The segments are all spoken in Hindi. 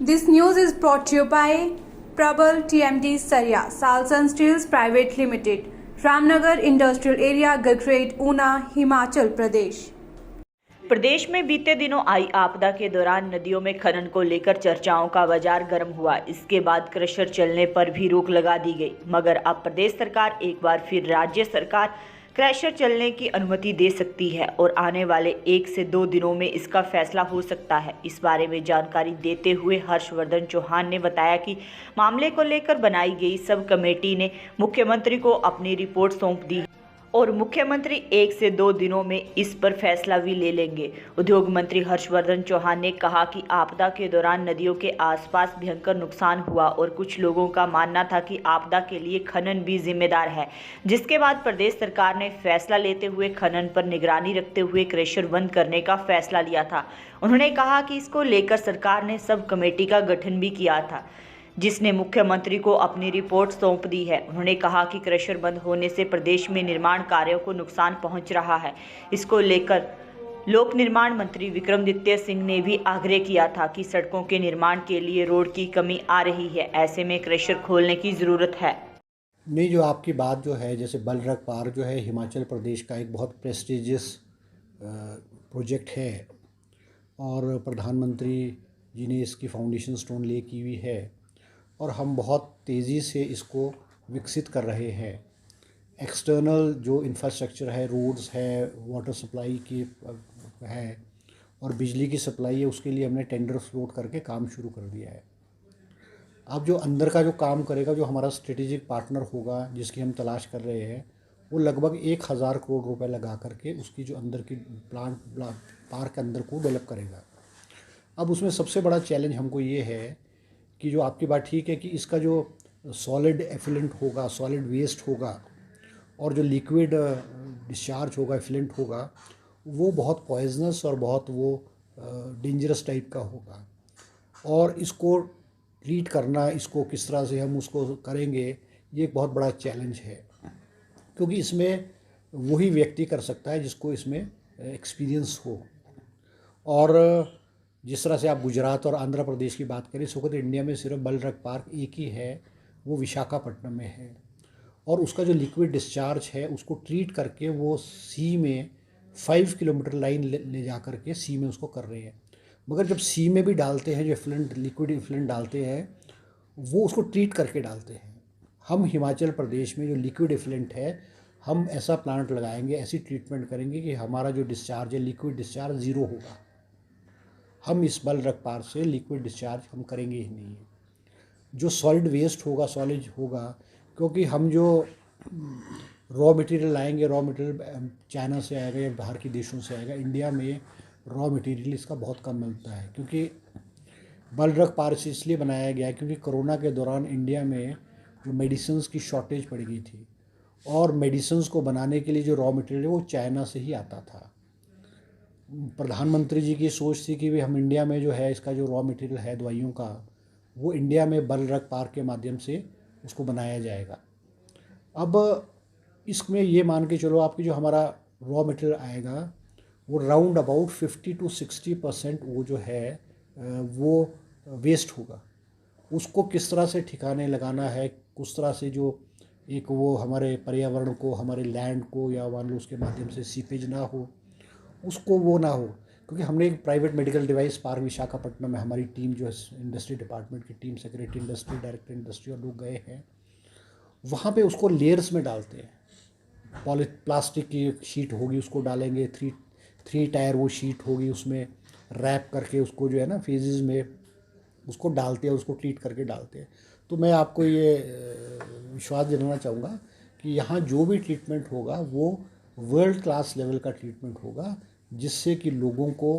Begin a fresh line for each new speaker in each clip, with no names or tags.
This news is brought to you by Prabal TMT Saria, Salsan Steels Private Limited, Ramnagar Industrial Area, Gagret, Una, Himachal Pradesh.
प्रदेश में बीते दिनों आई आपदा के दौरान नदियों में खनन को लेकर चर्चाओं का बाजार गर्म हुआ। इसके बाद क्रशर चलने पर भी रोक लगा दी गई, मगर अब प्रदेश सरकार एक बार फिर राज्य सरकार क्रशर चलने की अनुमति दे सकती है और आने वाले 1 से 2 दिनों में इसका फैसला हो सकता है। इस बारे में जानकारी देते हुए हर्षवर्धन चौहान ने बताया कि मामले को लेकर बनाई गई सब कमेटी ने मुख्यमंत्री को अपनी रिपोर्ट सौंप दी और मुख्यमंत्री 1 से 2 दिनों में इस पर फैसला भी ले लेंगे। उद्योग मंत्री हर्षवर्धन चौहान ने कहा कि आपदा के दौरान नदियों के आसपास भयंकर नुकसान हुआ और कुछ लोगों का मानना था कि आपदा के लिए खनन भी जिम्मेदार है, जिसके बाद प्रदेश सरकार ने फैसला लेते हुए खनन पर निगरानी रखते हुए क्रशर बंद करने का फैसला लिया था। उन्होंने कहा कि इसको लेकर सरकार ने सब कमेटी का गठन भी किया था, जिसने मुख्यमंत्री को अपनी रिपोर्ट सौंप दी है। उन्होंने कहा कि क्रशर बंद होने से प्रदेश में निर्माण कार्यों को नुकसान पहुंच रहा है। इसको लेकर लोक निर्माण मंत्री विक्रमादित्य सिंह ने भी आग्रह किया था कि सड़कों के निर्माण के लिए रोड की कमी आ रही है, ऐसे में क्रशर खोलने की ज़रूरत है।
नहीं, जो आपकी बात जो है, जैसे बलरघ पार जो है हिमाचल प्रदेश का एक बहुत प्रेस्टिजियस प्रोजेक्ट है और प्रधानमंत्री जी ने इसकी फाउंडेशन स्टोन ले की हुई है और हम बहुत तेज़ी से इसको विकसित कर रहे हैं। एक्सटर्नल जो इंफ्रास्ट्रक्चर है, रोड्स है, वाटर सप्लाई की है और बिजली की सप्लाई है, उसके लिए हमने टेंडर फ्लोट करके काम शुरू कर दिया है। अब जो अंदर का जो काम करेगा, जो हमारा स्ट्रेटेजिक पार्टनर होगा जिसकी हम तलाश कर रहे हैं, वो लगभग 1000 करोड़ रुपए लगा करके उसकी जो अंदर की पार्क के अंदर को डेवलप करेगा। अब उसमें सबसे बड़ा चैलेंज हमको ये है कि जो आपकी बात ठीक है कि इसका जो सॉलिड एफिलेंट होगा, सॉलिड वेस्ट होगा और जो लिक्विड डिस्चार्ज होगा, एफिलेंट होगा, वो बहुत पॉइजनस और बहुत वो डेंजरस टाइप का होगा और इसको ट्रीट करना, इसको किस तरह से हम उसको करेंगे, ये एक बहुत बड़ा चैलेंज है, क्योंकि इसमें वही व्यक्ति कर सकता है जिसको इसमें एक्सपीरियंस हो। और जिस तरह से आप गुजरात और आंध्र प्रदेश की बात करें, सो तो इंडिया में सिर्फ बलरघ पार्क एक ही है, वो विशाखापट्टनम में है और उसका जो लिक्विड डिस्चार्ज है उसको ट्रीट करके वो सी में 5 किलोमीटर लाइन ले जा करके सी में उसको कर रहे हैं। मगर जब सी में भी डालते हैं, जो एफिलेंट लिक्विड एफिलेंट डालते हैं, वो उसको ट्रीट करके डालते हैं। हम हिमाचल प्रदेश में जो लिक्विड एफिलेंट है, हम ऐसा प्लांट लगाएंगे, ऐसी ट्रीटमेंट करेंगे कि हमारा जो डिस्चार्ज है, लिक्विड डिस्चार्ज ज़ीरो होगा। हम इस बलरघ पार से लिक्विड डिस्चार्ज हम करेंगे ही नहीं है। जो सॉलिड वेस्ट होगा, सॉलिड होगा, क्योंकि हम जो रॉ मटेरियल लाएंगे, रॉ मटेरियल चाइना से आएगा या बाहर के देशों से आएगा। इंडिया में रॉ मटेरियल इसका बहुत कम मिलता है, क्योंकि बलरघ पार से इसलिए बनाया गया क्योंकि कोरोना के दौरान इंडिया में जो मेडिसिन्स की शॉर्टेज पड़ गई थी और मेडिसिन्स को बनाने के लिए जो रॉ मटेरियल है वो चाइना से ही आता था। प्रधानमंत्री जी की सोच थी कि भी हम इंडिया में जो है इसका जो रॉ मटेरियल है दवाइयों का, वो इंडिया में बलरघ पार्क के माध्यम से उसको बनाया जाएगा। अब इसमें ये मान के चलो आपकी जो हमारा रॉ मटेरियल आएगा वो राउंड अबाउट 50 to 60% वो जो है वो वेस्ट होगा। उसको किस तरह से ठिकाने लगाना है, किस तरह से जो एक वो हमारे पर्यावरण को, हमारे लैंड को, या मान लो उसके माध्यम से सीपेज ना हो, उसको वो ना हो, क्योंकि हमने एक private medical device park Visakhapatnam में हमारी टीम जो है इंडस्ट्री डिपार्टमेंट की team, secretary industry, director industry और लोग गए हैं, वहाँ पे उसको लेयर्स में डालते हैं। प्लास्टिक की शीट होगी, उसको डालेंगे, थ्री टायर वो शीट होगी, उसमें रैप करके उसको जो है ना फेजेस में उसको डालते हैं, उसको ट्रीट करके डालते हैं। तो मैं आपको ये विश्वास दिलाना चाहूँगा कि यहाँ जो भी ट्रीटमेंट होगा वो वर्ल्ड क्लास लेवल का ट्रीटमेंट होगा, जिससे कि लोगों को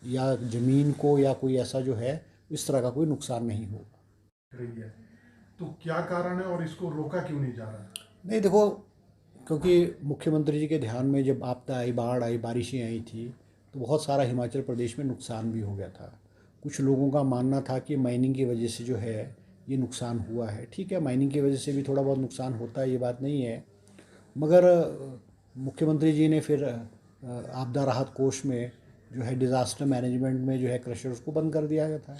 या ज़मीन को या कोई ऐसा जो है इस तरह का कोई नुकसान नहीं होगा।
तो क्या कारण है और इसको रोका क्यों नहीं जा रहा?
नहीं, देखो, क्योंकि मुख्यमंत्री जी के ध्यान में जब आपदा आई, बाढ़ आई, बारिशें आई थी, तो बहुत सारा हिमाचल प्रदेश में नुकसान भी हो गया था। कुछ लोगों का मानना था कि माइनिंग की वजह से जो है ये नुकसान हुआ है। ठीक है, माइनिंग की वजह से भी थोड़ा बहुत नुकसान होता है, ये बात नहीं है, मगर मुख्यमंत्री जी ने फिर आपदा राहत कोष में जो है डिज़ास्टर मैनेजमेंट में जो है क्रशर्स को बंद कर दिया गया था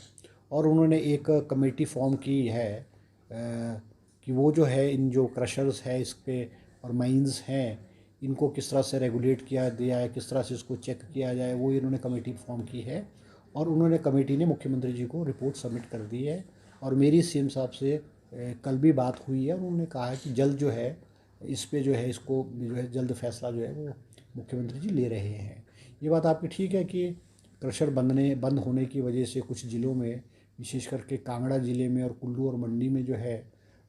और उन्होंने एक कमेटी फॉर्म की है कि वो जो है इन जो क्रशर्स है इस पे और माइंस हैं इनको किस तरह से रेगुलेट किया दिया है, किस तरह से इसको चेक किया जाए, वो इन्होंने कमेटी फॉर्म की है। और उन्होंने कमेटी ने मुख्यमंत्री जी को रिपोर्ट सबमिट कर दी है। और मेरी सीएम साहब से कल भी बात हुई है, उन्होंने कहा है कि जल्द जो है इस पे जो है इसको जो है जल्द फैसला जो है वो मुख्यमंत्री जी ले रहे हैं। ये बात आपकी ठीक है कि क्रशर बंद होने की वजह से कुछ ज़िलों में, विशेष करके कांगड़ा ज़िले में और कुल्लू और मंडी में जो है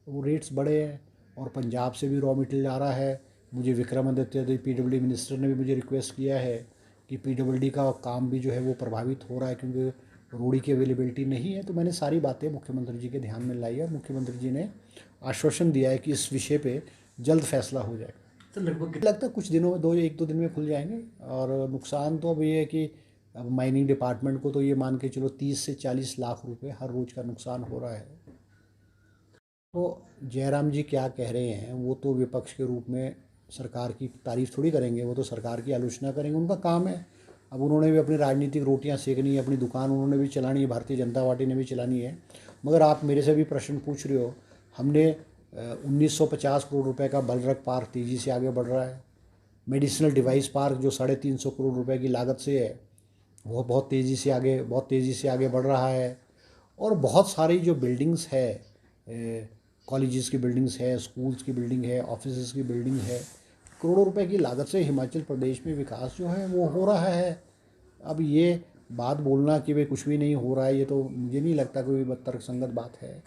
वो रेट्स बढ़े हैं। और पंजाब से भी रॉ मटेरियल आ रहा है। मुझे विक्रमादित्य पीडब्ल्यूडी मिनिस्टर ने भी मुझे रिक्वेस्ट किया है कि पीडब्ल्यूडी का काम भी जो है वो प्रभावित हो रहा है क्योंकि रोड़ी की अवेलेबिलिटी नहीं है। तो मैंने सारी बातें मुख्यमंत्री जी के ध्यान में लाई है और मुख्यमंत्री जी ने आश्वासन दिया है कि इस विषय पे जल्द फैसला हो जाएगा।
तो लगभग
लगता है कुछ दिनों में एक दो दिन में खुल जाएंगे। और नुकसान तो अब ये है कि अब माइनिंग डिपार्टमेंट को तो ये मान के चलो 30 से 40 लाख रुपए हर रोज़ का नुकसान हो रहा है। तो जयराम जी क्या कह रहे हैं, वो तो विपक्ष के रूप में सरकार की तारीफ थोड़ी करेंगे, वो तो सरकार की आलोचना करेंगे, उनका काम है। अब उन्होंने भी अपनी राजनीतिक रोटियां सेकनी है, अपनी दुकान उन्होंने भी चलानी है, भारतीय जनता पार्टी ने भी चलानी है। मगर आप मेरे से भी प्रश्न पूछ रहे हो, हमने 1950 करोड़ रुपए का बलरक पार्क तेज़ी से आगे बढ़ रहा है। मेडिसिनल डिवाइस पार्क जो 350 करोड़ रुपए की लागत से है वो बहुत तेज़ी से आगे बढ़ रहा है। और बहुत सारी जो बिल्डिंग्स है, कॉलेजेस की बिल्डिंग्स है, स्कूल्स की बिल्डिंग है, ऑफिसेज की बिल्डिंग है, करोड़ों रुपए की लागत से हिमाचल प्रदेश में विकास जो है वो हो रहा है। अब ये बात बोलना कि भाई कुछ भी नहीं हो रहा है, ये तो मुझे नहीं लगता कोई तर्कसंगत बात है।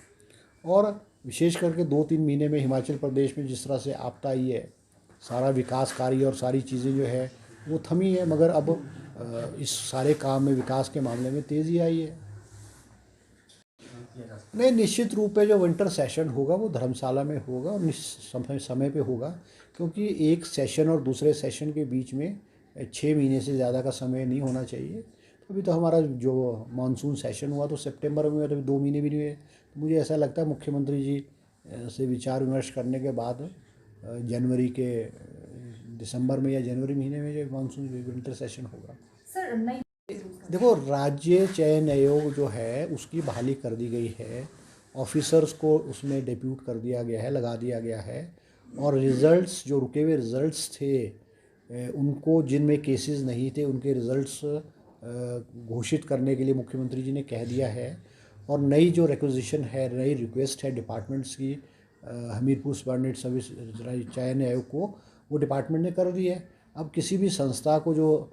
और विशेष करके 2-3 महीने में हिमाचल प्रदेश में जिस तरह से आपदा आई है, सारा विकास कार्य और सारी चीज़ें जो है वो थमी है। मगर अब इस सारे काम में, विकास के मामले में तेज़ी आई है। नहीं, निश्चित रूप पे जो विंटर सेशन होगा वो धर्मशाला में होगा और समय पे होगा, क्योंकि एक सेशन और दूसरे सेशन के बीच में 6 महीने से ज़्यादा का समय नहीं होना चाहिए। तो अभी तो हमारा जो मानसून सेशन हुआ तो सितंबर में हुआ, तो 2 महीने भी नहीं हुए। तो मुझे ऐसा लगता है मुख्यमंत्री जी से विचार विमर्श करने के बाद दिसंबर में या जनवरी महीने में जो मानसून विंटर सेशन होगा।
सर नहीं,
देखो, राज्य चयन आयोग जो है उसकी बहाली कर दी गई है, ऑफिसर्स को उसमें डिप्यूट कर दिया गया है, लगा दिया गया है। और रिज़ल्ट्स, जो रुके हुए रिज़ल्ट्स थे उनको, जिनमें केसेस नहीं थे, उनके रिज़ल्ट्स घोषित करने के लिए मुख्यमंत्री जी ने कह दिया है। और नई जो रिक्वेजिशन है, नई रिक्वेस्ट है डिपार्टमेंट्स की, हमीरपुर सबॉर्डिनेट सर्विस चयन आयोग को, वो डिपार्टमेंट ने कर दी है। अब किसी भी संस्था को, जो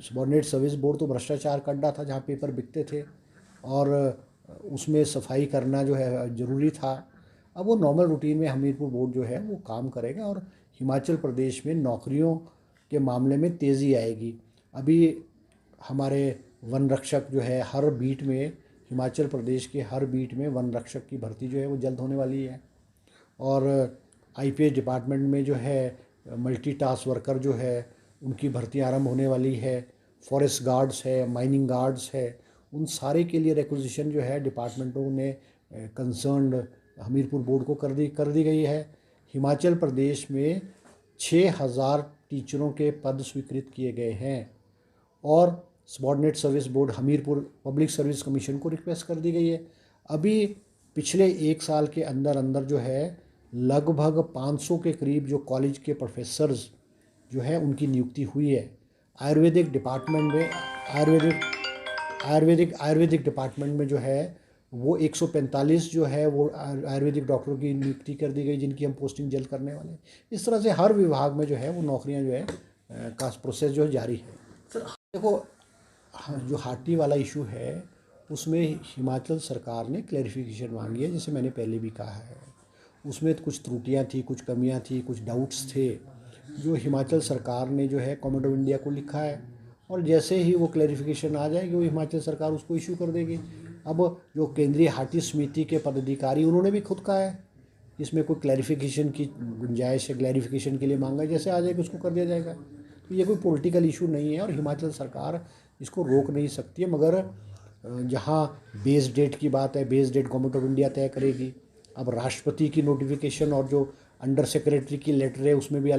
सबॉर्डिनेट सर्विस बोर्ड तो भ्रष्टाचार का अड्डा था जहाँ पेपर बिकते थे और उसमें सफाई करना जो है ज़रूरी था। अब वो नॉर्मल रूटीन में हमीरपुर बोर्ड जो है वो काम करेगा और हिमाचल प्रदेश में नौकरियों के मामले में तेज़ी आएगी। अभी हमारे वन रक्षक जो है, हर बीट में, हिमाचल प्रदेश के हर बीट में वन रक्षक की भर्ती जो है वो जल्द होने वाली है। और आईपीएस डिपार्टमेंट में जो है मल्टीटास्क वर्कर जो है उनकी भर्ती आरंभ होने वाली है। फॉरेस्ट गार्ड्स है, माइनिंग गार्ड्स है, उन सारे के लिए रिक्वेजिशन जो है डिपार्टमेंटों ने कंसर्न्ड हमीरपुर बोर्ड को कर दी गई है। हिमाचल प्रदेश में 6000 टीचरों के पद स्वीकृत किए गए हैं और subordinate service board Hamirpur public service commission को रिक्वेस्ट कर दी गई है। अभी पिछले 1 साल के अंदर जो है लगभग 500 के करीब जो कॉलेज के प्रोफेसर्स जो है उनकी नियुक्ति हुई है। आयुर्वेदिक डिपार्टमेंट में आयुर्वेदिक डिपार्टमेंट में जो है वो 145 जो है वो आयुर्वेदिक डॉक्टरों की नियुक्ति कर दी गई, जिनकी हम पोस्टिंग जल्द करने वाले हैं। इस तरह से हर विभाग में जो है वो नौकरियां जो है का प्रोसेस जो है जारी है। देखो, जो हाटी वाला इशू है उसमें हिमाचल सरकार ने क्लैरिफिकेशन मांगी है, जैसे मैंने पहले भी कहा है। उसमें कुछ त्रुटियां थी, कुछ कमियां थी, कुछ डाउट्स थे, जो हिमाचल सरकार ने जो है गवर्नमेंट ऑफ इंडिया को लिखा है और जैसे ही वो क्लैरिफिकेशन आ जाएगी वो हिमाचल सरकार उसको इशू कर देगी। अब जो केंद्रीय हाटी समिति के पदाधिकारी, उन्होंने भी खुद कहा है इसमें कोई क्लैरिफिकेशन की गुंजाइश है, क्लैरिफिकेशन के लिए मांगा, जैसे आ जाएगा उसको कर दिया जाएगा। तो ये कोई पॉलिटिकल इशू नहीं है और हिमाचल सरकार इसको रोक नहीं सकती है। मगर जहाँ बेस डेट की बात है, base date government of India तय करेगी। अब राष्ट्रपति की नोटिफिकेशन और जो अंडर सेक्रेटरी की लेटर है उसमें भी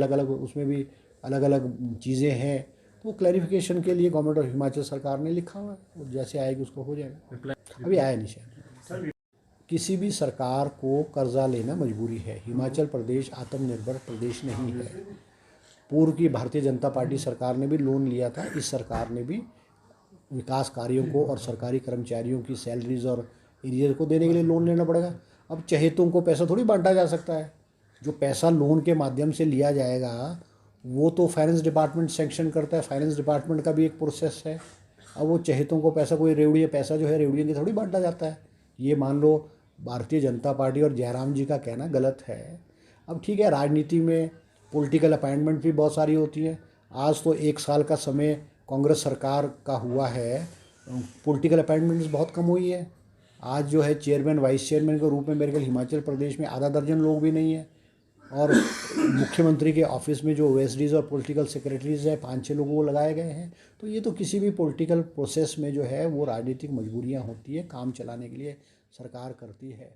अलग अलग चीज़ें हैं। वो क्लैरिफिकेशन के लिए गवर्नमेंट ऑफ हिमाचल सरकार ने लिखा हुआ है, वो जैसे आएगी उसको हो जाएगा। अभी आया नहीं शायद। किसी भी सरकार को कर्जा लेना मजबूरी है। हिमाचल प्रदेश आत्मनिर्भर प्रदेश नहीं है। पूर्व की भारतीय जनता पार्टी सरकार ने भी लोन लिया था, इस सरकार ने भी विकास कार्यों को और सरकारी कर्मचारियों की सैलरीज और एरियर को देने के लिए लोन लेना पड़ेगा। अब चहेतों को पैसा थोड़ी बांटा जा सकता है। जो पैसा लोन के माध्यम से लिया जाएगा वो तो फाइनेंस डिपार्टमेंट सेंक्शन करता है, फाइनेंस डिपार्टमेंट का भी एक प्रोसेस है। अब वो चहेतों को पैसा कोई रेवड़िया पैसा जो है रेवड़ियों की थोड़ी बांटा जाता है। ये मान लो भारतीय जनता पार्टी और जयराम जी का कहना गलत है। अब ठीक है, राजनीति में पॉलिटिकल अपॉइंटमेंट भी बहुत सारी होती है। आज तो 1 साल का समय कांग्रेस सरकार का हुआ है, पॉलिटिकल अपॉइंटमेंट्स बहुत कम हुई है। आज जो है चेयरमैन वाइस चेयरमैन के रूप में मेरे ख्याल हिमाचल प्रदेश में आधा दर्जन लोग भी नहीं है, और मुख्यमंत्री के ऑफिस में जो ओएसडीज और पॉलिटिकल सेक्रेटरीज है 5-6 लोगों को लगाए गए हैं। तो ये तो किसी भी पॉलिटिकल प्रोसेस में जो है वो राजनीतिक मजबूरियां होती है, काम चलाने के लिए सरकार करती है।